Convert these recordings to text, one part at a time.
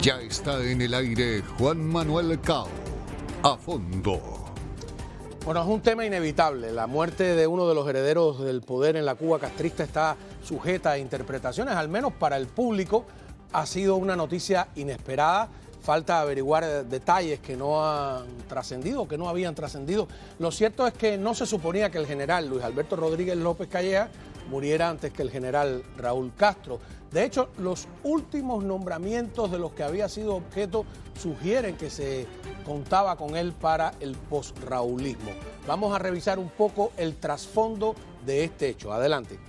Ya está en el aire Juan Manuel Cao. A fondo. Bueno, es un tema inevitable. La muerte de uno de los herederos del poder en la Cuba castrista está sujeta a interpretaciones, al menos para el público. Ha sido una noticia inesperada. Falta averiguar detalles que no han trascendido, que no habían trascendido. Lo cierto es que no se suponía que el general Luis Alberto Rodríguez López Calleja muriera antes que el general Raúl Castro. De hecho, los últimos nombramientos de los que había sido objeto sugieren que se contaba con él para el posraulismo. Vamos a revisar un poco el trasfondo de este hecho. Adelante.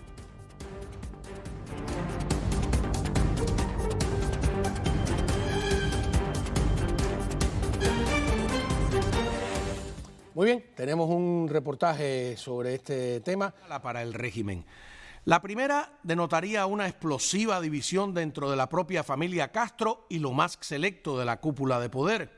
Muy bien, tenemos un reportaje sobre este tema para el régimen. La primera denotaría una explosiva división dentro de la propia familia Castro y lo más selecto de la cúpula de poder.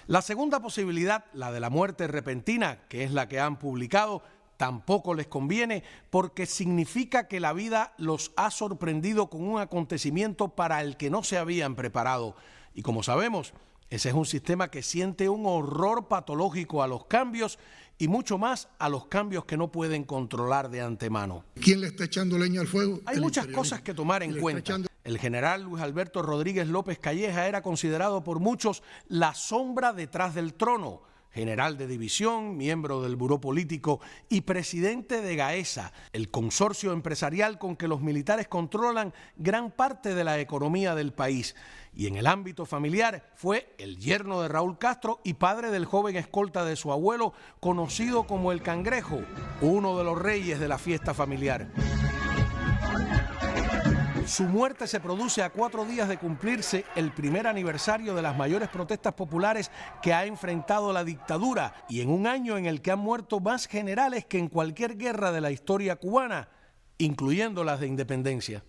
La segunda posibilidad, la de la muerte repentina, que es la que han publicado, tampoco les conviene porque significa que la vida los ha sorprendido con un acontecimiento para el que no se habían preparado. Y como sabemos, ese es un sistema que siente un horror patológico a los cambios y mucho más a los cambios que no pueden controlar de antemano. ¿Quién le está echando leña al fuego? Hay muchas cosas que tomar en cuenta. El general Luis Alberto Rodríguez López Calleja era considerado por muchos la sombra detrás del trono. General de división, miembro del Buró Político y presidente de GAESA, el consorcio empresarial con que los militares controlan gran parte de la economía del país. Y en el ámbito familiar fue el yerno de Raúl Castro y padre del joven escolta de su abuelo, conocido como el Cangrejo, uno de los reyes de la fiesta familiar. Su muerte se produce a 4 días de cumplirse el primer aniversario de las mayores protestas populares que ha enfrentado la dictadura y en un año en el que han muerto más generales que en cualquier guerra de la historia cubana, incluyendo las de independencia.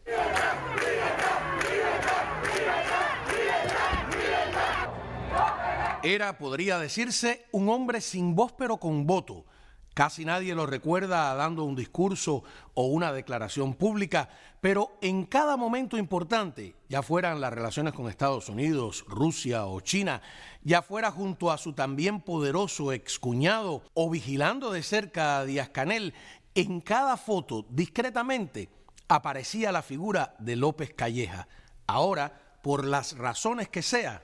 Era, podría decirse, un hombre sin voz pero con voto. Casi nadie lo recuerda dando un discurso o una declaración pública, pero en cada momento importante, ya fueran las relaciones con Estados Unidos, Rusia o China, ya fuera junto a su también poderoso excuñado o vigilando de cerca a Díaz-Canel, en cada foto, discretamente, aparecía la figura de López Calleja. Ahora, por las razones que sea,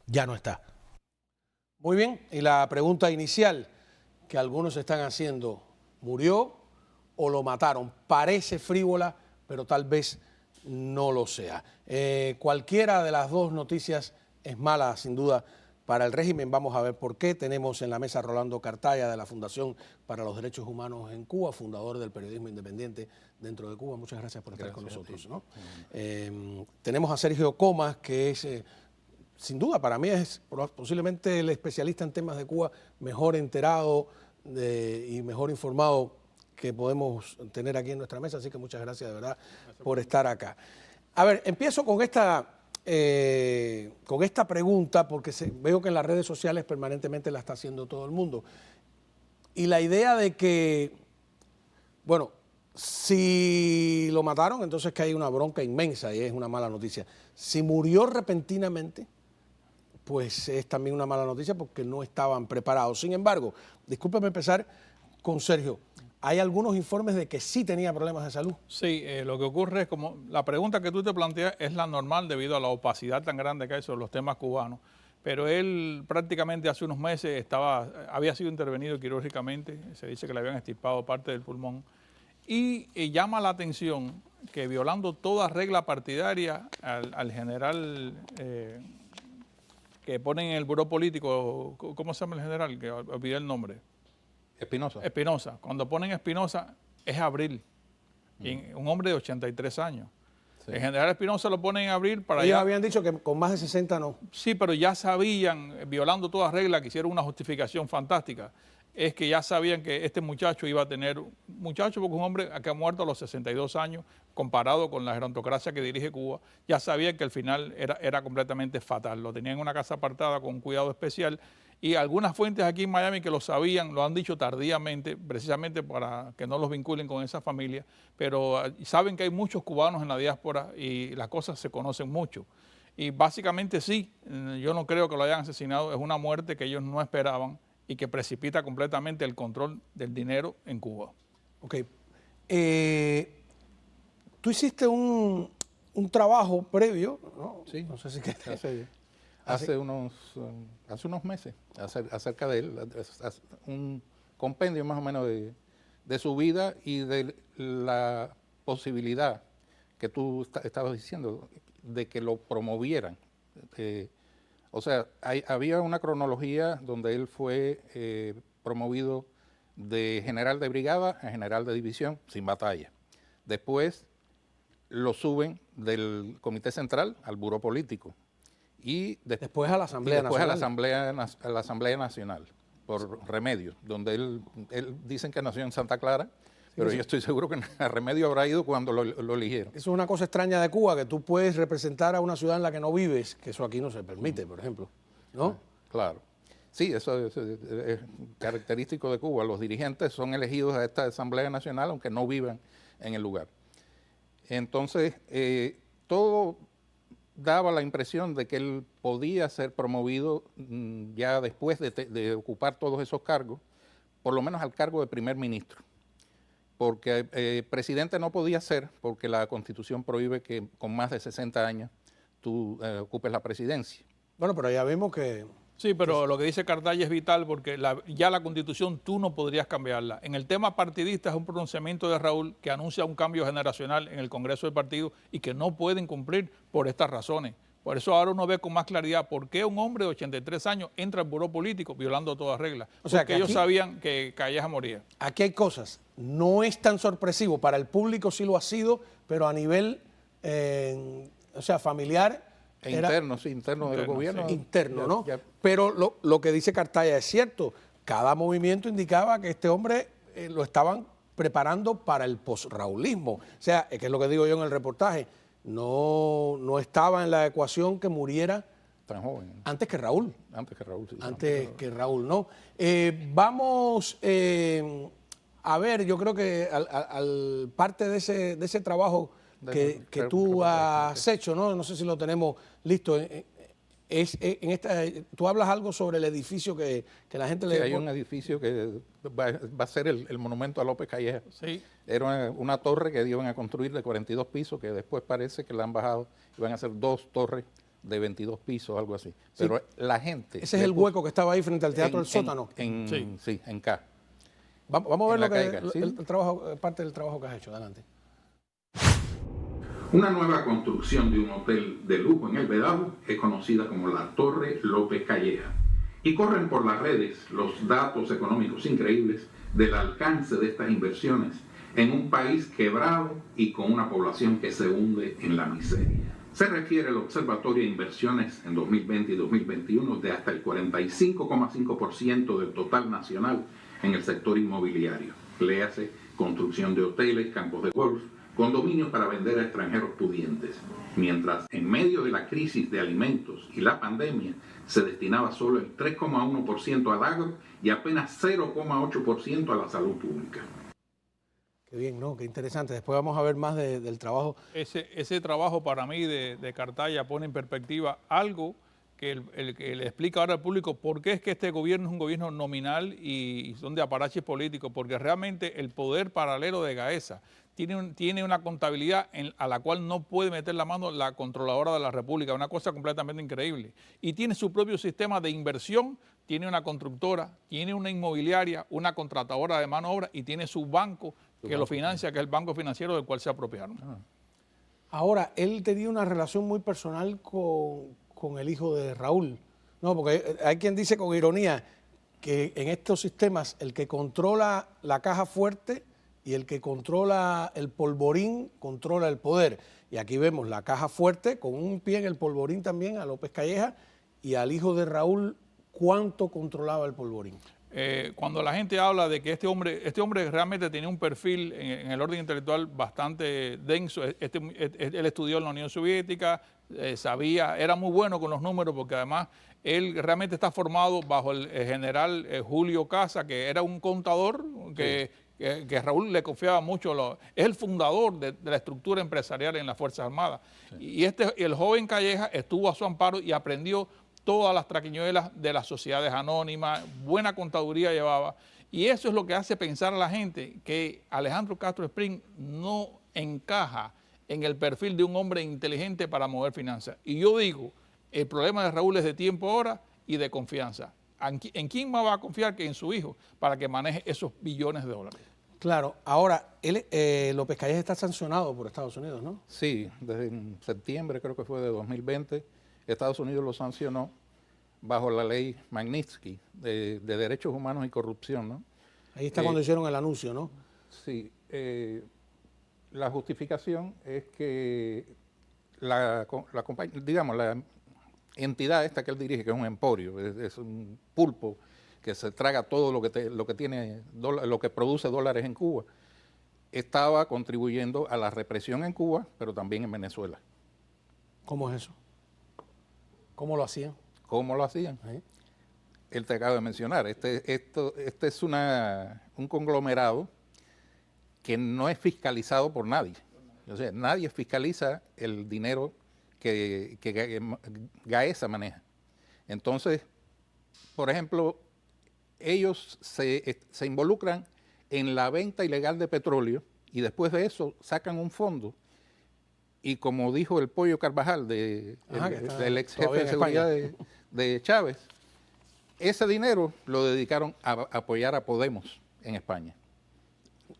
ya no está. Muy bien, y la pregunta inicial que algunos están haciendo, ¿murió o lo mataron? Parece frívola, pero tal vez no lo sea. Cualquiera de las dos noticias es mala, sin duda, para el régimen. Vamos a ver por qué. Tenemos en la mesa a Rolando Cartaya, de la Fundación para los Derechos Humanos en Cuba, fundador del periodismo independiente dentro de Cuba. Muchas gracias por estar con nosotros, ¿no? Tenemos a Sergio Comas, que es, sin duda, para mí es posiblemente el especialista en temas de Cuba mejor enterado y mejor informado que podemos tener aquí en nuestra mesa, así que muchas gracias de verdad por estar acá. A ver, empiezo con esta pregunta porque veo que en las redes sociales permanentemente la está haciendo todo el mundo. Y la idea de que, bueno, si lo mataron, entonces que hay una bronca inmensa y es una mala noticia. Si murió repentinamente, pues es también una mala noticia porque no estaban preparados. Sin embargo, discúlpeme empezar con Sergio. ¿Hay algunos informes de que sí tenía problemas de salud? Sí, lo que ocurre es como la pregunta que tú te planteas es la normal debido a la opacidad tan grande que hay sobre los temas cubanos. Pero él prácticamente hace unos meses había sido intervenido quirúrgicamente, se dice que le habían extirpado parte del pulmón. Y llama la atención que violando toda regla partidaria al general que ponen en el Buró Político, ¿cómo se llama el general? Que olvidé el nombre. Espinosa. Espinosa. Cuando ponen Espinosa es Abril, un hombre de 83 años. Sí. El general Espinosa lo ponen en Abril para... Ellos habían dicho que con más de 60 no. Sí, pero ya sabían, violando toda regla, que hicieron una justificación fantástica. Es que ya sabían que este muchacho iba a tener... Muchacho porque es un hombre que ha muerto a los 62 años, comparado con la gerontocracia que dirige Cuba, ya sabían que el final era completamente fatal. Lo tenían en una casa apartada con un cuidado especial y algunas fuentes aquí en Miami que lo sabían, lo han dicho tardíamente, precisamente para que no los vinculen con esa familia, pero saben que hay muchos cubanos en la diáspora y las cosas se conocen mucho. Y básicamente sí, yo no creo que lo hayan asesinado, es una muerte que ellos no esperaban y que precipita completamente el control del dinero en Cuba. Ok. Tú hiciste un trabajo previo, ¿no? Sí, No sé si que... hace unos meses acerca de él, un compendio más o menos de su vida y de la posibilidad que tú estabas diciendo de que lo promovieran. O sea, había una cronología donde él fue promovido de general de brigada a general de división sin batalla. Después lo suben del Comité Central al Buró Político. Y después a la Asamblea Nacional. Nacional. A la Asamblea Nacional, por Remedio, donde él dicen que nació en Santa Clara, pero yo estoy seguro que a Remedio habrá ido cuando lo eligieron. Eso es una cosa extraña de Cuba, que tú puedes representar a una ciudad en la que no vives, que eso aquí no se permite, por ejemplo, ¿no? Claro. Sí, eso es característico de Cuba. Los dirigentes son elegidos a esta Asamblea Nacional, aunque no vivan en el lugar. Entonces, todo daba la impresión de que él podía ser promovido ya después de ocupar todos esos cargos, por lo menos al cargo de primer ministro. Porque presidente no podía ser, porque la Constitución prohíbe que con más de 60 años tú ocupes la presidencia. Bueno, pero ya vimos que... Sí, pero lo que dice Cartaya es vital porque ya la Constitución tú no podrías cambiarla. En el tema partidista es un pronunciamiento de Raúl que anuncia un cambio generacional en el Congreso del partido y que no pueden cumplir por estas razones. Por eso ahora uno ve con más claridad por qué un hombre de 83 años entra al buró político violando todas reglas. O sea, porque ellos sabían que Calleja moría. Aquí hay cosas. No es tan sorpresivo. Para el público sí lo ha sido, pero a nivel, familiar... interno del gobierno. Sí. Interno, ¿no? Pero lo que dice Cartaya es cierto. Cada movimiento indicaba que este hombre lo estaban preparando para el posraulismo. O sea, que es lo que digo yo en el reportaje. No estaba en la ecuación que muriera tan joven. Antes que Raúl. Antes que Raúl, sí. Antes que Raúl, ¿no? Vamos a ver, yo creo que al parte de ese trabajo que tú has hecho, ¿no? No sé si lo tenemos listo. Tú hablas algo sobre el edificio que la gente le... Hay un edificio que va a ser el monumento a López Calleja. Sí. Era una torre que iban a construir de 42 pisos, que después parece que la han bajado, iban a hacer 2 torres de 22 pisos, algo así. Pero la gente... Ese es el hueco que estaba ahí frente al Teatro del Sótano. Sí, en K. Vamos a ver el trabajo, parte del trabajo que has hecho. Adelante. Una nueva construcción de un hotel de lujo en El Vedado es conocida como la Torre López Calleja. Y corren por las redes los datos económicos increíbles del alcance de estas inversiones en un país quebrado y con una población que se hunde en la miseria. Se refiere el Observatorio a inversiones en 2020 y 2021 de hasta el 45,5% del total nacional en el sector inmobiliario. Léase construcción de hoteles, campos de golf, condominios para vender a extranjeros pudientes, mientras en medio de la crisis de alimentos y la pandemia se destinaba solo el 3,1% al agro y apenas 0,8% a la salud pública. Qué bien, ¿no? Qué interesante. Después vamos a ver más del trabajo. Ese trabajo para mí de Cartaya pone en perspectiva algo que le explica ahora al público por qué es que este gobierno es un gobierno nominal y son de aparaches políticos, porque realmente el poder paralelo de Gaesa tiene una contabilidad a la cual no puede meter la mano la controladora de la República, una cosa completamente increíble. Y tiene su propio sistema de inversión, tiene una constructora, tiene una inmobiliaria, una contratadora de mano de obra y tiene su banco que lo financia, que es el banco financiero del cual se apropiaron. Ahora, él tenía una relación muy personal con el hijo de Raúl, ¿no? Porque hay quien dice con ironía que en estos sistemas el que controla la caja fuerte y el que controla el polvorín controla el poder. Y aquí vemos la caja fuerte con un pie en el polvorín también a López Calleja y al hijo de Raúl, ¿cuánto controlaba el polvorín? Cuando la gente habla de que este hombre realmente tenía un perfil en el orden intelectual bastante denso, él estudió en la Unión Soviética, era muy bueno con los números porque además él realmente está formado bajo el general Julio Casa, que era un contador que que Raúl le confiaba mucho, es el fundador de la estructura empresarial en las Fuerzas Armadas. Sí. Y el joven Calleja estuvo a su amparo y aprendió todas las traquiñuelas de las sociedades anónimas, buena contaduría llevaba. Y eso es lo que hace pensar a la gente que Alejandro Castro Esprín no encaja en el perfil de un hombre inteligente para mover finanzas. Y yo digo, el problema de Raúl es de tiempo ahora y de confianza. ¿En quién más va a confiar que en su hijo para que maneje esos billones de dólares? Claro, ahora, López Calleja está sancionado por Estados Unidos, ¿no? Sí, desde septiembre, creo que fue de 2020, Estados Unidos lo sancionó bajo la ley Magnitsky de Derechos Humanos y Corrupción, ¿no? Ahí está cuando hicieron el anuncio, ¿no? Sí, la justificación es que la entidad esta que él dirige, que es un emporio, es un pulpo que se traga todo lo que produce dólares en Cuba, estaba contribuyendo a la represión en Cuba, pero también en Venezuela. ¿Cómo es eso? ¿Cómo lo hacían? ¿Cómo lo hacían? ¿Sí? Él te acaba de mencionar. Este es un conglomerado que no es fiscalizado por nadie. O sea, nadie fiscaliza el dinero que Gaesa maneja. Entonces, por ejemplo, ellos se involucran en la venta ilegal de petróleo y después de eso sacan un fondo y como dijo el Pollo Carvajal, del ex jefe de seguridad de Chávez, ese dinero lo dedicaron a apoyar a Podemos en España.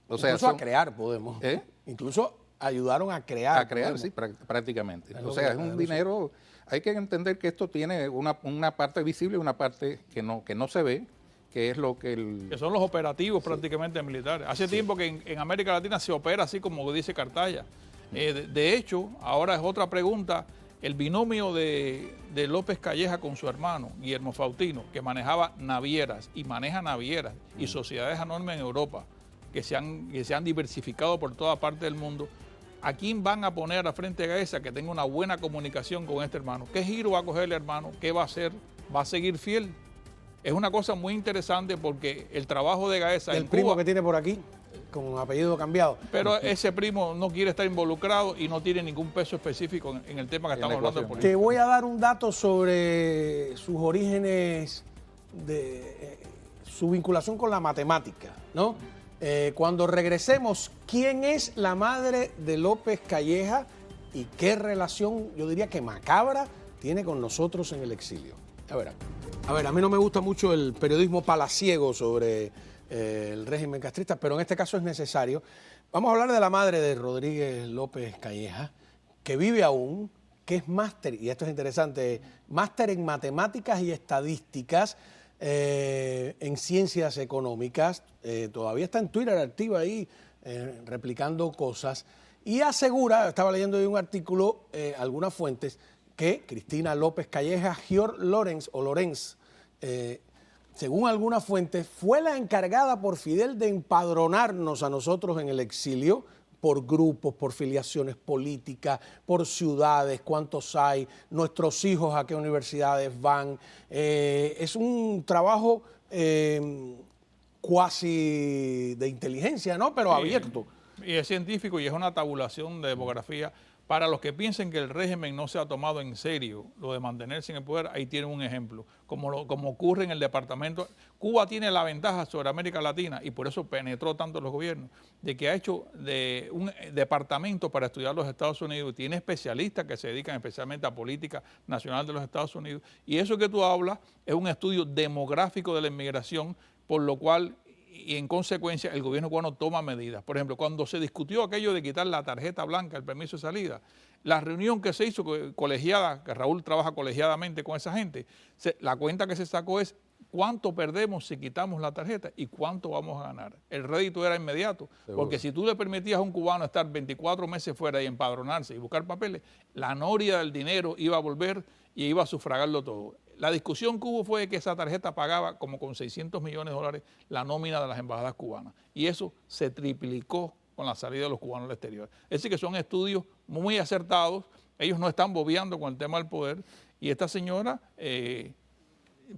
O sea, incluso a crear Podemos. Incluso ayudaron a crear. A crear, sí, prácticamente. O sea, es un dinero, hay que entender que esto tiene una parte visible y una parte que no se ve, que es lo que que son los operativos prácticamente militares. Hace tiempo que en América Latina se opera así como dice Cartaya. De hecho, ahora es otra pregunta, el binomio de López Calleja con su hermano, Guillermo Faustino, que manejaba navieras y maneja navieras y sociedades anónimas en Europa, que se han diversificado por toda parte del mundo. ¿A quién van a poner a frente de Gaesa que tenga una buena comunicación con este hermano? ¿Qué giro va a coger el hermano? ¿Qué va a hacer? ¿Va a seguir fiel? Es una cosa muy interesante porque el trabajo de Gaesa en Cuba... El primo que tiene por aquí, con apellido cambiado. Pero ese primo no quiere estar involucrado y no tiene ningún peso específico en el tema que estamos hablando de política. Te voy a dar un dato sobre sus orígenes, su vinculación con la matemática, ¿no? Cuando regresemos, ¿quién es la madre de López Calleja y qué relación, yo diría que macabra, tiene con nosotros en el exilio? A ver, a mí no me gusta mucho el periodismo palaciego sobre el régimen castrista, pero en este caso es necesario. Vamos a hablar de la madre de Rodríguez López Calleja, que vive aún, que es máster, y esto es interesante, máster en matemáticas y estadísticas, en ciencias económicas, todavía está en Twitter activa ahí, replicando cosas, y asegura, estaba leyendo hoy un artículo, algunas fuentes, que Cristina López Calleja Gior Lorenz, según algunas fuentes, fue la encargada por Fidel de empadronarnos a nosotros en el exilio, por grupos, por filiaciones políticas, por ciudades, cuántos hay, nuestros hijos a qué universidades van. Es un trabajo cuasi de inteligencia, ¿no? Pero abierto. Y es científico y es una tabulación de demografía. Para los que piensen que el régimen no se ha tomado en serio lo de mantenerse en el poder, ahí tienen un ejemplo. Como ocurre en el departamento. Cuba tiene la ventaja sobre América Latina y por eso penetró tanto los gobiernos, de que ha hecho de un departamento para estudiar los Estados Unidos. Tiene especialistas que se dedican especialmente a política nacional de los Estados Unidos. Y eso que tú hablas es un estudio demográfico de la inmigración, por lo cual... y en consecuencia el gobierno cubano toma medidas. Por ejemplo, cuando se discutió aquello de quitar la tarjeta blanca, el permiso de salida, la reunión que se hizo colegiada, que Raúl trabaja colegiadamente con esa gente, la cuenta que se sacó es cuánto perdemos si quitamos la tarjeta y cuánto vamos a ganar. El rédito era inmediato, porque si tú le permitías a un cubano estar 24 meses fuera y empadronarse y buscar papeles, la noria del dinero iba a volver y iba a sufragarlo todo. La discusión que hubo fue que esa tarjeta pagaba como con $600 millones la nómina de las embajadas cubanas. Y eso se triplicó con la salida de los cubanos al exterior. Es decir, que son estudios muy acertados. Ellos no están bobeando con el tema del poder. Y esta señora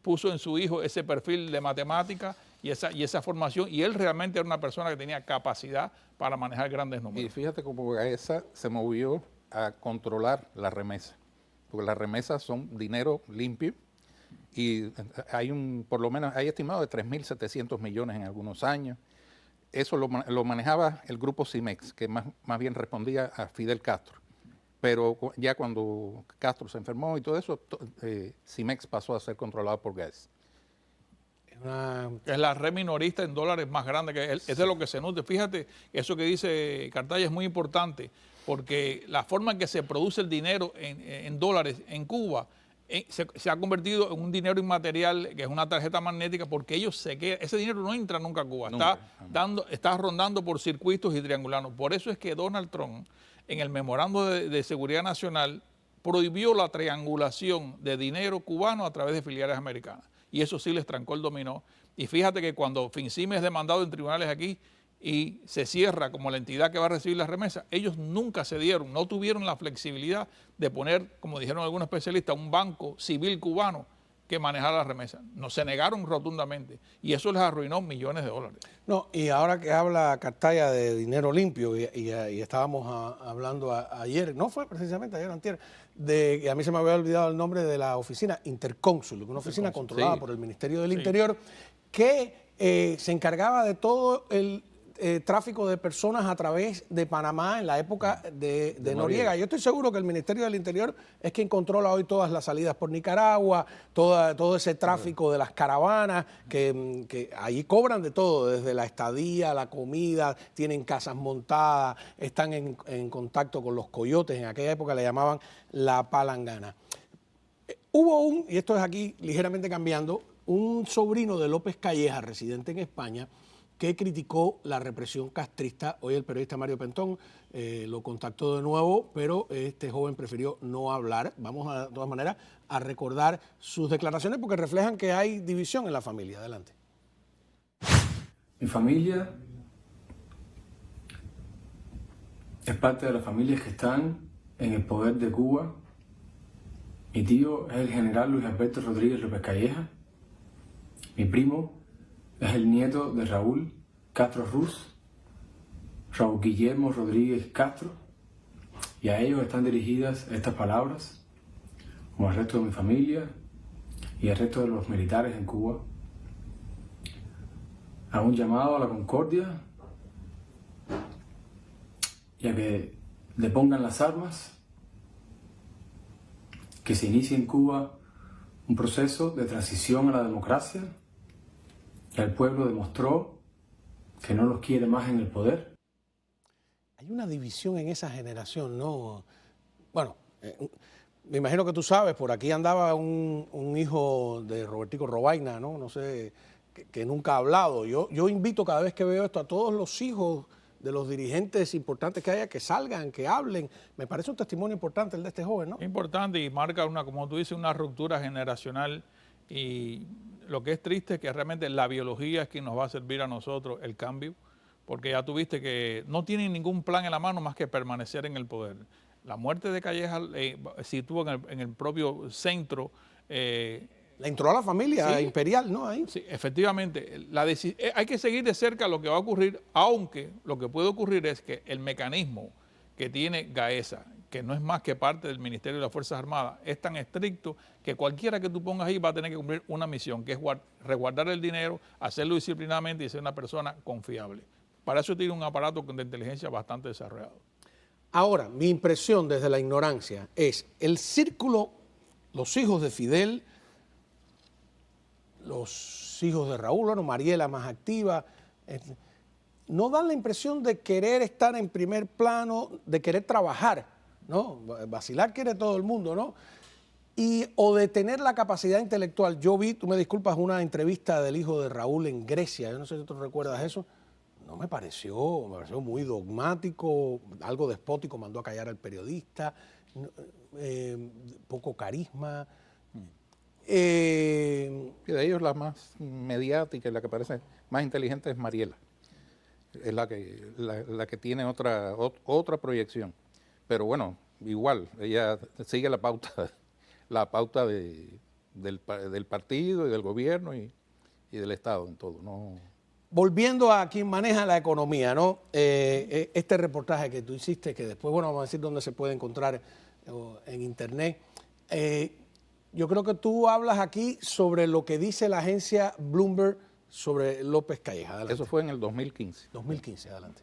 puso en su hijo ese perfil de matemática y esa formación, y él realmente era una persona que tenía capacidad para manejar grandes números. Y fíjate cómo Gaesa se movió a controlar la remesa, porque las remesas son dinero limpio y hay por lo menos hay estimado de 3.700 millones en algunos años. Eso lo manejaba el grupo Cimex, que más bien respondía a Fidel Castro. Pero ya cuando Castro se enfermó y todo eso, Cimex pasó a ser controlado por Gaesa. Es la red minorista en dólares más grande que él. Es de lo que se nutre. Fíjate, eso que dice Cartaya es muy importante, porque la forma en que se produce el dinero en dólares en Cuba se ha convertido en un dinero inmaterial, que es una tarjeta magnética, porque ellos se quedan, ese dinero no entra nunca a Cuba, está rondando por circuitos y triangulanos. Por eso es que Donald Trump, en el memorando de seguridad nacional, prohibió la triangulación de dinero cubano a través de filiales americanas. Y eso sí les trancó el dominó. Y fíjate que cuando FinCime es demandado en tribunales aquí y se cierra como la entidad que va a recibir las remesas, ellos nunca cedieron, no tuvieron la flexibilidad de poner, como dijeron algunos especialistas, un banco civil cubano que manejara las remesas. No, se negaron rotundamente y eso les arruinó millones de dólares. No, y ahora que habla Cartaya de dinero limpio, y estábamos hablando ayer, no fue precisamente ayer, antier, de que a mí se me había olvidado el nombre de la oficina Intercónsul, una oficina controlada por el Ministerio del Interior, que se encargaba de todo el tráfico de personas a través de Panamá en la época de Noriega. Yo estoy seguro que el Ministerio del Interior es quien controla hoy todas las salidas por Nicaragua, todo ese tráfico de las caravanas, que allí cobran de todo, desde la estadía, la comida, tienen casas montadas, están en contacto con los coyotes, en aquella época le llamaban la palangana. Hubo y esto es aquí ligeramente cambiando, un sobrino de López Calleja, residente en España, que criticó la represión castrista. Hoy el periodista Mario Pentón lo contactó de nuevo, pero este joven prefirió no hablar. Vamos de todas maneras a recordar sus declaraciones porque reflejan que hay división en la familia. Adelante. Mi familia es parte de las familias que están en el poder de Cuba. Mi tío es el general Luis Alberto Rodríguez López Calleja. Mi primo es el nieto de Raúl Castro Ruz, Raúl Guillermo Rodríguez Castro, y a ellos están dirigidas estas palabras, como al resto de mi familia y al resto de los militares en Cuba, a un llamado a la concordia y a que depongan las armas, que se inicie en Cuba un proceso de transición a la democracia. El pueblo demostró que no los quiere más en el poder. Hay una división en esa generación, ¿no? Bueno, me imagino que tú sabes, por aquí andaba un hijo de Robertico Robaina, ¿no? No sé, que nunca ha hablado. Yo invito cada vez que veo esto a todos los hijos de los dirigentes importantes que haya, que salgan, que hablen. Me parece un testimonio importante el de este joven, ¿no? Importante y marca como tú dices, una ruptura generacional. Y lo que es triste es que realmente la biología es quien nos va a servir a nosotros el cambio, porque ya tuviste que no tienen ningún plan en la mano más que permanecer en el poder. La muerte de Calleja situó en el propio centro. La entró a la familia imperial, ¿no? Ahí. Sí, efectivamente. Hay que seguir de cerca lo que va a ocurrir, aunque lo que puede ocurrir es que el mecanismo que tiene Gaesa, que no es más que parte del Ministerio de las Fuerzas Armadas, es tan estricto que cualquiera que tú pongas ahí va a tener que cumplir una misión, que es resguardar el dinero, hacerlo disciplinadamente y ser una persona confiable. Para eso tiene un aparato de inteligencia bastante desarrollado. Ahora, mi impresión desde la ignorancia es el círculo, los hijos de Fidel, los hijos de Raúl, bueno, Mariela más activa, no dan la impresión de querer estar en primer plano, de querer trabajar, ¿no? Vacilar quiere todo el mundo, ¿no? O de tener la capacidad intelectual. Yo vi, tú me disculpas, una entrevista del hijo de Raúl en Grecia, yo no sé si tú recuerdas eso, no me pareció muy dogmático, algo despótico, mandó a callar al periodista, poco carisma. Y de ellos la más mediática y la que parece más inteligente es Mariela. Es la que tiene otra proyección. Pero bueno, igual, ella sigue la pauta del partido y del gobierno y del Estado en todo. ¿No? Volviendo a quien maneja la economía, ¿no? Este reportaje que tú hiciste, que después, bueno, vamos a decir dónde se puede encontrar en internet. Yo creo que tú hablas aquí sobre lo que dice la agencia Bloomberg sobre López Calleja. Adelante. Eso fue en el 2015. 2015, adelante.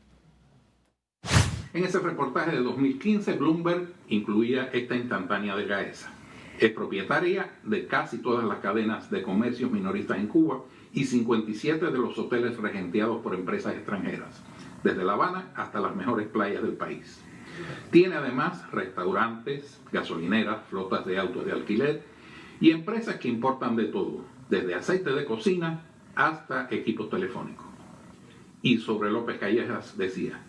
En ese reportaje de 2015, Bloomberg incluía esta instantánea de Gaesa. Es propietaria de casi todas las cadenas de comercios minoristas en Cuba y 57 de los hoteles regenteados por empresas extranjeras, desde La Habana hasta las mejores playas del país. Tiene además restaurantes, gasolineras, flotas de autos de alquiler y empresas que importan de todo, desde aceite de cocina hasta equipos telefónicos. Y sobre López Callejas decía: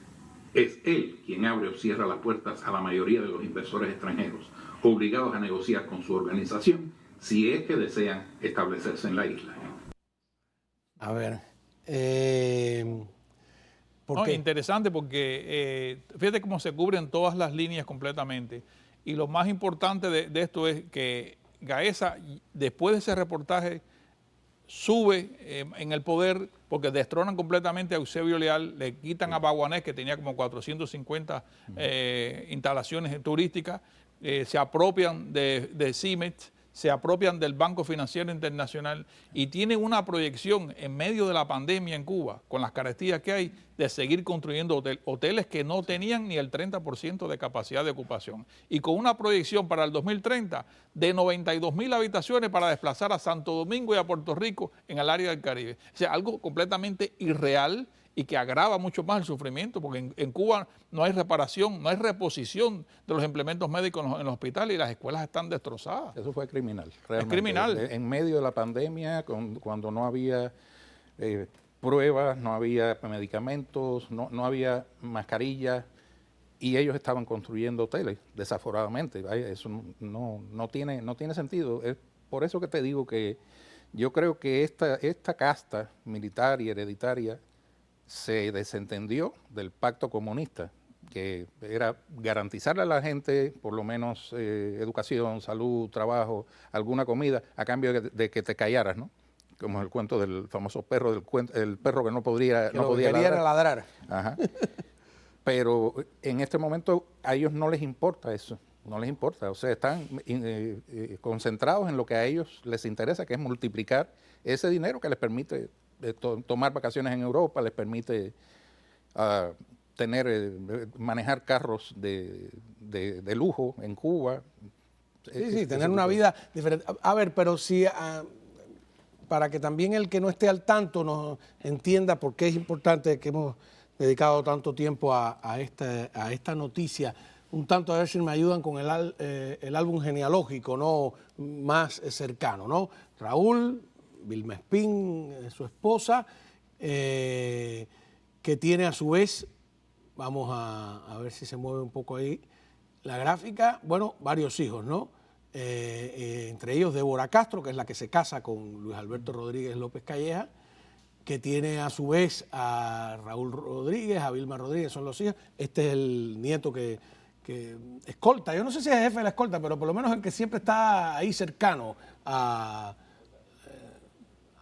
es él quien abre o cierra las puertas a la mayoría de los inversores extranjeros, obligados a negociar con su organización si es que desean establecerse en la isla. A ver, ¿por No, qué? interesante porque fíjate cómo se cubren todas las líneas completamente. Y lo más importante de esto es que Gaesa, después de ese reportaje, sube en el poder porque destronan completamente a Eusebio Leal, le quitan a Baguanés, que tenía como 450 instalaciones turísticas, se apropian de CIMEX, se apropian del Banco Financiero Internacional y tienen una proyección en medio de la pandemia en Cuba, con las características que hay, de seguir construyendo hoteles que no tenían ni el 30% de capacidad de ocupación. Y con una proyección para el 2030 de 92.000 habitaciones para desplazar a Santo Domingo y a Puerto Rico en el área del Caribe. O sea, algo completamente irreal y que agrava mucho más el sufrimiento, porque en Cuba no hay reparación, no hay reposición de los implementos médicos en los hospitales y las escuelas están destrozadas. Eso fue criminal, realmente. Es criminal. En medio de la pandemia, cuando no había pruebas, no había medicamentos, no había mascarillas, y ellos estaban construyendo hoteles, desaforadamente. Eso no tiene sentido. Es por eso que te digo que yo creo que esta casta militar y hereditaria se desentendió del pacto comunista, que era garantizarle a la gente por lo menos educación, salud, trabajo, alguna comida, a cambio de que te callaras, ¿no? Como el cuento del famoso perro, el perro que no podía ladrar. Ajá. Pero en este momento a ellos no les importa eso, no les importa. O sea, están concentrados en lo que a ellos les interesa, que es multiplicar ese dinero que les permite tomar vacaciones en Europa, les permite manejar carros de lujo en Cuba. Sí, tener una vida diferente. A ver, pero si para que también el que no esté al tanto nos entienda por qué es importante que hemos dedicado tanto tiempo a esta noticia, un tanto a ver si me ayudan con el álbum genealógico, ¿no? Más cercano, ¿no? Raúl, Vilma Espín, su esposa, que tiene a su vez, vamos a ver si se mueve un poco ahí la gráfica, bueno, varios hijos, ¿no? Entre ellos Débora Castro, que es la que se casa con Luis Alberto Rodríguez López Calleja, que tiene a su vez a Raúl Rodríguez, a Vilma Rodríguez, son los hijos. Este es el nieto que escolta, yo no sé si es jefe de la escolta, pero por lo menos el que siempre está ahí cercano a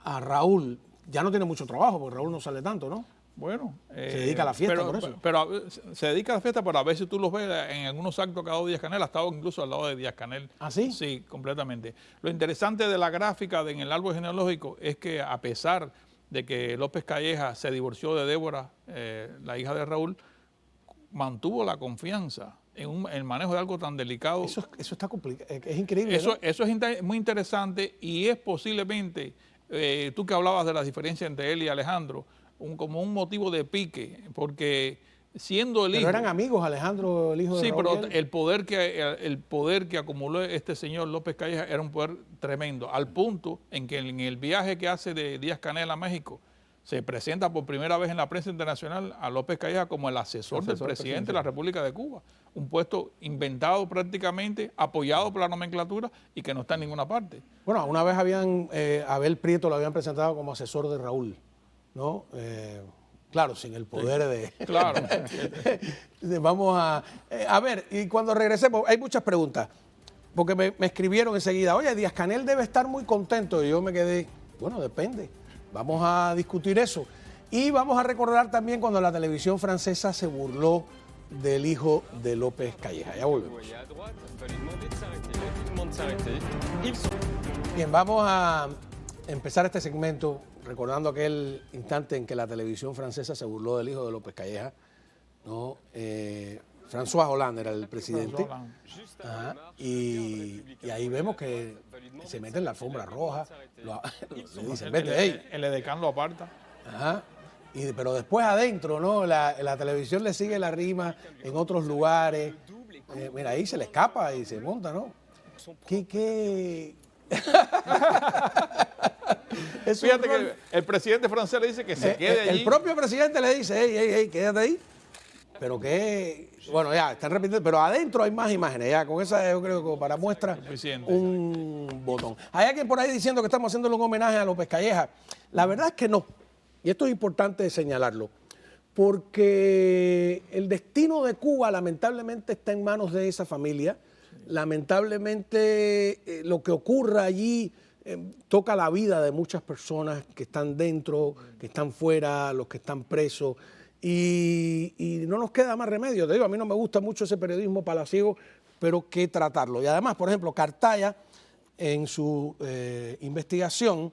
Raúl. Ya no tiene mucho trabajo, porque Raúl no sale tanto, ¿no? Bueno, se dedica a la fiesta, por eso. Pero se dedica a la fiesta, pero a veces tú los ves en algunos actos que ha dado Díaz-Canel, ha estado incluso al lado de Díaz-Canel. ¿Ah, sí? Sí, completamente. Lo interesante de la gráfica en el árbol genealógico es que a pesar de que López Calleja se divorció de Débora, la hija de Raúl, mantuvo la confianza en el manejo de algo tan delicado. Eso está complicado, es increíble, Eso ¿no? es muy interesante y es posiblemente, tú que hablabas de la diferencia entre él y Alejandro, como un motivo de pique, porque siendo el hijo... Pero eran amigos, Alejandro, el hijo de Raúl. Sí, pero el poder que acumuló este señor López Calleja era un poder tremendo, al punto en que en el viaje que hace de Díaz-Canel a México, se presenta por primera vez en la prensa internacional a López Calleja como el asesor del presidente de la República de Cuba. Un puesto inventado prácticamente, apoyado por la nomenclatura y que no está en ninguna parte. Bueno, una vez Abel Prieto lo habían presentado como asesor de Raúl, ¿no? Claro, sin el poder de... Claro. Vamos a ver, y cuando regresemos, hay muchas preguntas, porque me escribieron enseguida, oye, Díaz-Canel debe estar muy contento, y yo me quedé, bueno, depende. vamos a discutir eso. Y vamos a recordar también cuando la televisión francesa se burló del hijo de López Calleja. Ya volvemos. Bien, vamos a empezar este segmento recordando aquel instante en que la televisión francesa se burló del hijo de López Calleja, ¿no? François Hollande era el presidente. Ajá, y ahí vemos que se mete en la alfombra roja, le dicen, vete, hey. El edecán lo aparta. Ajá. Pero después adentro, ¿no? La televisión le sigue la rima en otros lugares. Mira, ahí se le escapa y se monta, ¿no? ¿Qué? Fíjate que el presidente francés le dice que se quede allí. El propio presidente le dice, hey, quédate ahí. Pero bueno, ya, están repitiendo, pero adentro hay más imágenes, ya, con esa yo creo que para muestra un botón. Hay alguien por ahí diciendo que estamos haciéndole un homenaje a López Calleja. La verdad es que no, y esto es importante señalarlo, porque el destino de Cuba lamentablemente está en manos de esa familia. Lamentablemente lo que ocurra allí toca la vida de muchas personas que están dentro, que están fuera, los que están presos. Y no nos queda más remedio. Te digo, a mí no me gusta mucho ese periodismo palaciego, pero que tratarlo. Y además, por ejemplo, Cartaya, en su investigación,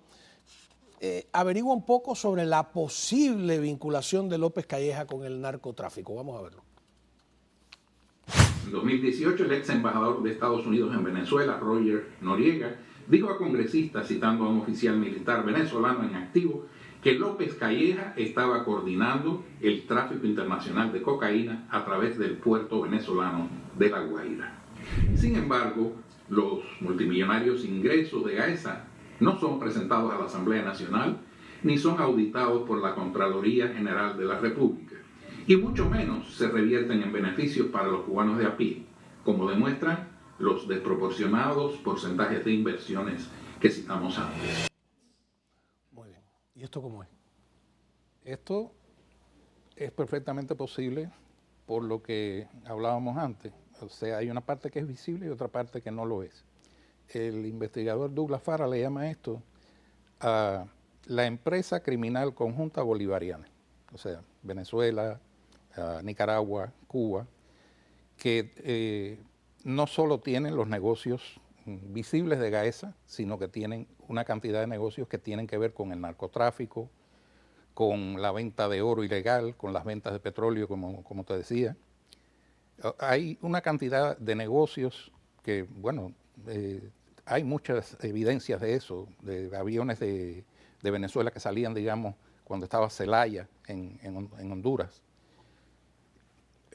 averigua un poco sobre la posible vinculación de López Calleja con el narcotráfico. Vamos a verlo. En 2018, el ex embajador de Estados Unidos en Venezuela, Roger Noriega, dijo a congresistas, citando a un oficial militar venezolano en activo, que López Calleja estaba coordinando el tráfico internacional de cocaína a través del puerto venezolano de La Guaira. Sin embargo, los multimillonarios ingresos de Gaesa no son presentados a la Asamblea Nacional ni son auditados por la Contraloría General de la República, y mucho menos se revierten en beneficios para los cubanos de a pie, como demuestran los desproporcionados porcentajes de inversiones que citamos antes. ¿Y esto cómo es? Esto es perfectamente posible por lo que hablábamos antes. O sea, hay una parte que es visible y otra parte que no lo es. El investigador Douglas Fara le llama esto a la empresa criminal conjunta bolivariana. O sea, Venezuela, Nicaragua, Cuba, que no solo tienen los negocios visibles de Gaesa, sino que tienen una cantidad de negocios que tienen que ver con el narcotráfico, con la venta de oro ilegal, con las ventas de petróleo, como te decía. Hay una cantidad de negocios que, bueno, hay muchas evidencias de eso, de aviones de Venezuela que salían, digamos, cuando estaba Zelaya en Honduras.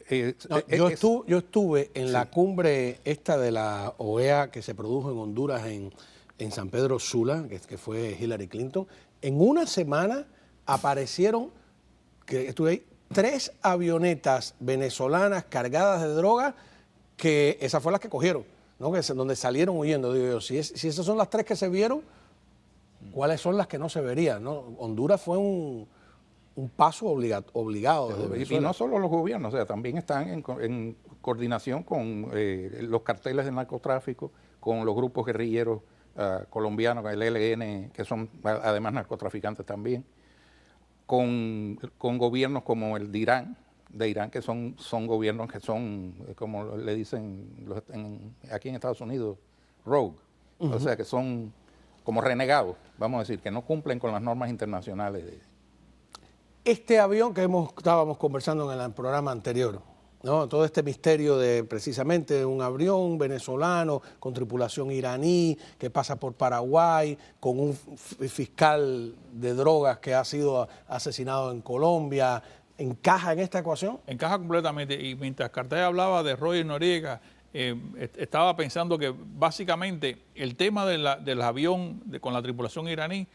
Yo estuve en la cumbre esta de la OEA que se produjo en Honduras, en San Pedro Sula, que fue Hillary Clinton. En una semana aparecieron, que estuve ahí, 3 avionetas venezolanas cargadas de droga, que esas fueron las que cogieron, ¿no? Donde salieron huyendo. Digo yo, si esas son las 3 que se vieron, ¿cuáles son las que no se verían, no? Honduras fue un paso obligado desde Venezuela. Y no solo los gobiernos, o sea, también están en coordinación con los carteles de narcotráfico, con los grupos guerrilleros colombianos, el ELN, que son además narcotraficantes también, con gobiernos como el de Irán, que son gobiernos que son, como le dicen aquí en Estados Unidos, rogue, o sea, que son como renegados, vamos a decir, que no cumplen con las normas internacionales. Este avión que estábamos conversando en el programa anterior, ¿no? Todo este misterio de precisamente un avión venezolano con tripulación iraní que pasa por Paraguay, con un fiscal de drogas que ha sido asesinado en Colombia, ¿encaja en esta ecuación? Encaja completamente. Y mientras Cartaya hablaba de Roger Noriega, estaba pensando que básicamente el tema del avión con la tripulación iraní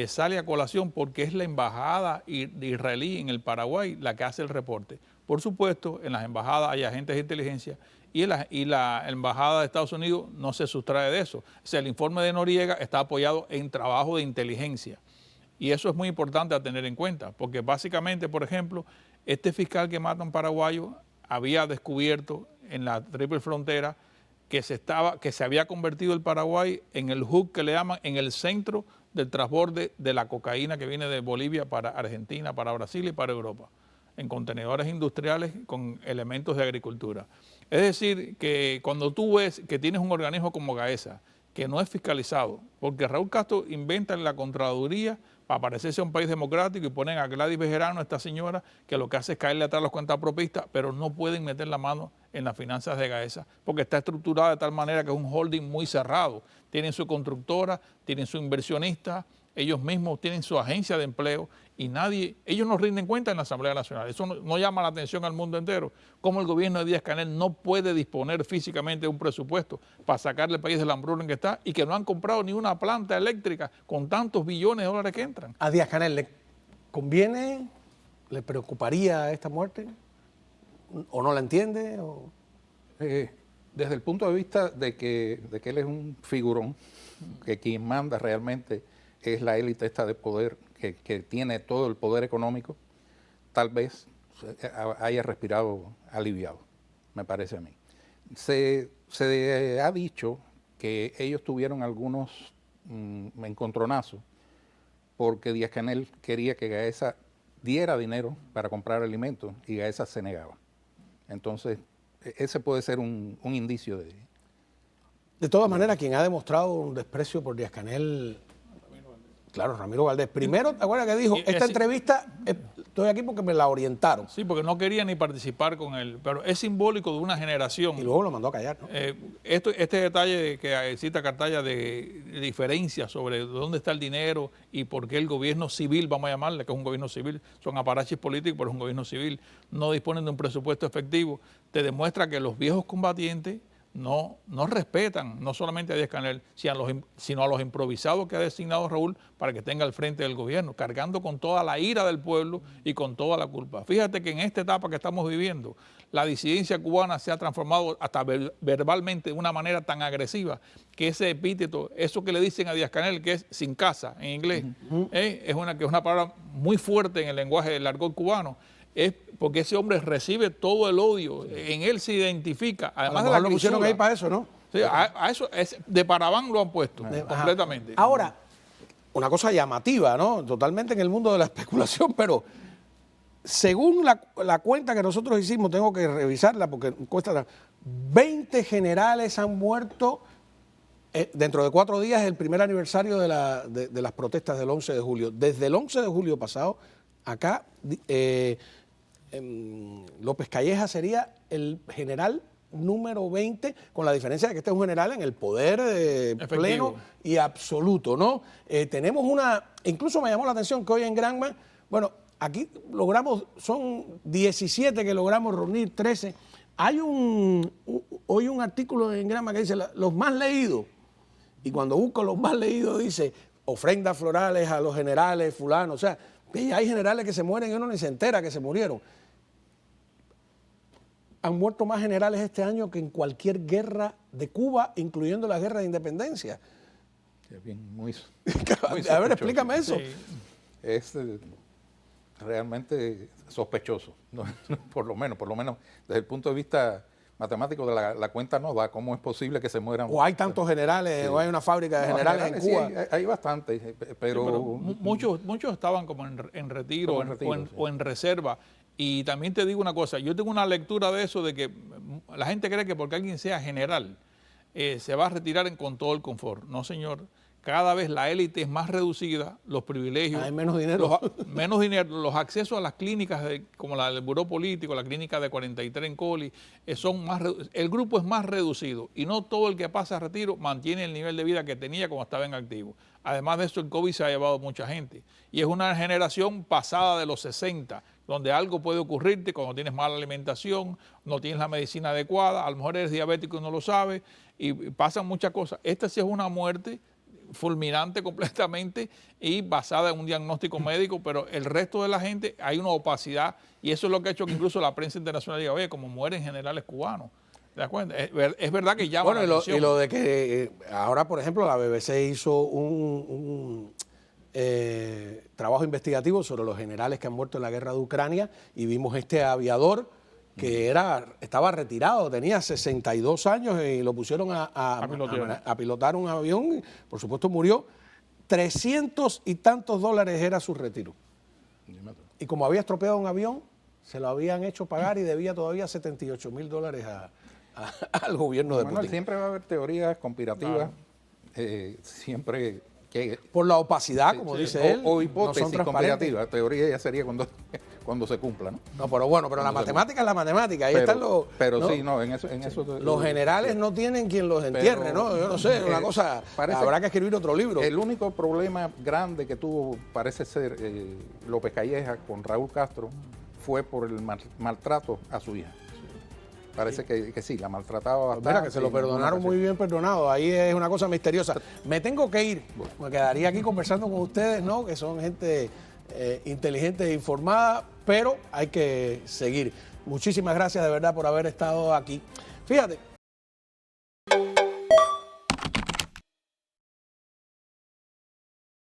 sale a colación porque es la embajada de israelí en el Paraguay la que hace el reporte. Por supuesto, en las embajadas hay agentes de inteligencia y la embajada de Estados Unidos no se sustrae de eso. O sea, el informe de Noriega está apoyado en trabajo de inteligencia. Y eso es muy importante a tener en cuenta, porque básicamente, por ejemplo, este fiscal que mata a un paraguayo había descubierto en la triple frontera que se había convertido el Paraguay en el hub que le llaman, en el centro del transborde de la cocaína que viene de Bolivia para Argentina, para Brasil y para Europa, en contenedores industriales con elementos de agricultura. Es decir, que cuando tú ves que tienes un organismo como GAESA, que no es fiscalizado, porque Raúl Castro inventa en la Contraloría para parecerse a un país democrático y ponen a Gladys Bejerano, esta señora, que lo que hace es caerle atrás a los cuentapropistas, pero no pueden meter la mano en las finanzas de GAESA, porque está estructurada de tal manera que es un holding muy cerrado. Tienen su constructora, tienen su inversionista, ellos mismos tienen su agencia de empleo y ellos no rinden cuenta en la Asamblea Nacional. Eso no llama la atención al mundo entero. Cómo el gobierno de Díaz-Canel no puede disponer físicamente de un presupuesto para sacarle al país de la hambruna en que está y que no han comprado ni una planta eléctrica con tantos billones de dólares que entran. ¿A Díaz-Canel le conviene, le preocuparía esta muerte? ¿O no la entiende? Desde el punto de vista de que él es un figurón, que quien manda realmente es la élite esta de poder, que tiene todo el poder económico, tal vez haya respirado aliviado, me parece a mí. Se ha dicho que ellos tuvieron algunos encontronazos porque Díaz-Canel quería que GAESA diera dinero para comprar alimentos y GAESA se negaba. Entonces, ese puede ser un indicio de... De todas maneras, quien ha demostrado un desprecio por Díaz-Canel, claro, Ramiro Valdés. Primero, ¿te acuerdas que dijo, esta entrevista, estoy aquí porque me la orientaron? Sí, porque no quería ni participar con él, pero es simbólico de una generación. Y luego lo mandó a callar, ¿no? Este detalle que cita Cartaya de diferencia sobre dónde está el dinero y por qué el gobierno civil, vamos a llamarle, que es un gobierno civil, son aparaches políticos, pero es un gobierno civil, no disponen de un presupuesto efectivo, te demuestra que los viejos combatientes no respetan no solamente a Díaz-Canel, sino a los improvisados que ha designado Raúl para que tenga al frente del gobierno, cargando con toda la ira del pueblo y con toda la culpa. Fíjate que en esta etapa que estamos viviendo, la disidencia cubana se ha transformado hasta verbalmente de una manera tan agresiva que ese epíteto, eso que le dicen a Díaz-Canel, que es sin casa en inglés, es una palabra muy fuerte en el lenguaje del argot cubano, es porque ese hombre recibe todo el odio, en él se identifica, además de la lo pusieron ahí para eso, ¿no? Sí, a eso de paraván lo han puesto completamente. Ahora, una cosa llamativa, ¿no? Totalmente en el mundo de la especulación, pero según la cuenta que nosotros hicimos, tengo que revisarla porque cuesta 20 generales han muerto dentro de 4 días, el primer aniversario de las protestas del 11 de julio. Desde el 11 de julio pasado, acá López Calleja sería el general número 20, con la diferencia de que este es un general en el poder pleno y absoluto, ¿no? Tenemos incluso me llamó la atención que hoy en Granma, bueno, aquí son 17 que logramos reunir, 13. Hay hoy un artículo en Granma que dice los más leídos, y cuando busco los más leídos dice ofrendas florales a los generales fulano, o sea, hay generales que se mueren y uno ni se entera que se murieron. Han muerto más generales este año que en cualquier guerra de Cuba, incluyendo la guerra de independencia. Es bien, muy a ver, explícame eso. Sí. Es realmente sospechoso, ¿no? por lo menos desde el punto de vista matemático de la cuenta no da. ¿Cómo es posible que se mueran? O hay tantos generales, o hay una fábrica de generales en Cuba. Sí, hay bastantes, pero muchos estaban como en retiro, o en reserva. Y también te digo una cosa, yo tengo una lectura de eso, de que la gente cree que porque alguien sea general se va a retirar con todo el confort. No, señor. Cada vez la élite es más reducida, los privilegios. Hay menos dinero. Menos dinero, los accesos a las clínicas como la del Buró Político, la clínica de 43 en Coli, el grupo es más reducido y no todo el que pasa a retiro mantiene el nivel de vida que tenía cuando estaba en activo. Además de eso, el COVID se ha llevado mucha gente y es una generación pasada de los 60, donde algo puede ocurrirte cuando tienes mala alimentación, no tienes la medicina adecuada, a lo mejor eres diabético y no lo sabes, y pasan muchas cosas. Esta sí es una muerte fulminante completamente y basada en un diagnóstico médico, pero el resto de la gente hay una opacidad y eso es lo que ha hecho que incluso la prensa internacional diga, oye, como mueren generales cubanos. ¿Te das cuenta? Es verdad que llama la atención. Y lo de que ahora, por ejemplo, la BBC hizo un trabajo investigativo sobre los generales que han muerto en la guerra de Ucrania y vimos este aviador que estaba retirado, tenía 62 años y lo pusieron a pilotar un avión, por supuesto murió. 300 y tantos dólares era su retiro. Y como había estropeado un avión, se lo habían hecho pagar y debía todavía $78,000 al gobierno de Putin. Siempre va a haber teorías conspirativas, siempre que... Por la opacidad, como dice él. O hipótesis no conspirativas. Teoría ya sería cuando se cumpla, ¿no? No, pero bueno, pero la matemática es la matemática. Ahí están los... Pero ¿no? sí, no, en eso los generales no tienen quien los entierre, ¿no? Yo no sé, una cosa... Habrá que escribir otro libro. El único problema grande que tuvo, parece ser, López Calleja con Raúl Castro fue por el maltrato a su hija. Parece que sí, la maltrataba bastante. Mira, que se lo perdonaron muy bien perdonado. Ahí es una cosa misteriosa. Me tengo que ir. Me quedaría aquí conversando con ustedes, ¿no? Que son gente inteligente e informada, pero hay que seguir. Muchísimas gracias de verdad por haber estado aquí. Fíjate,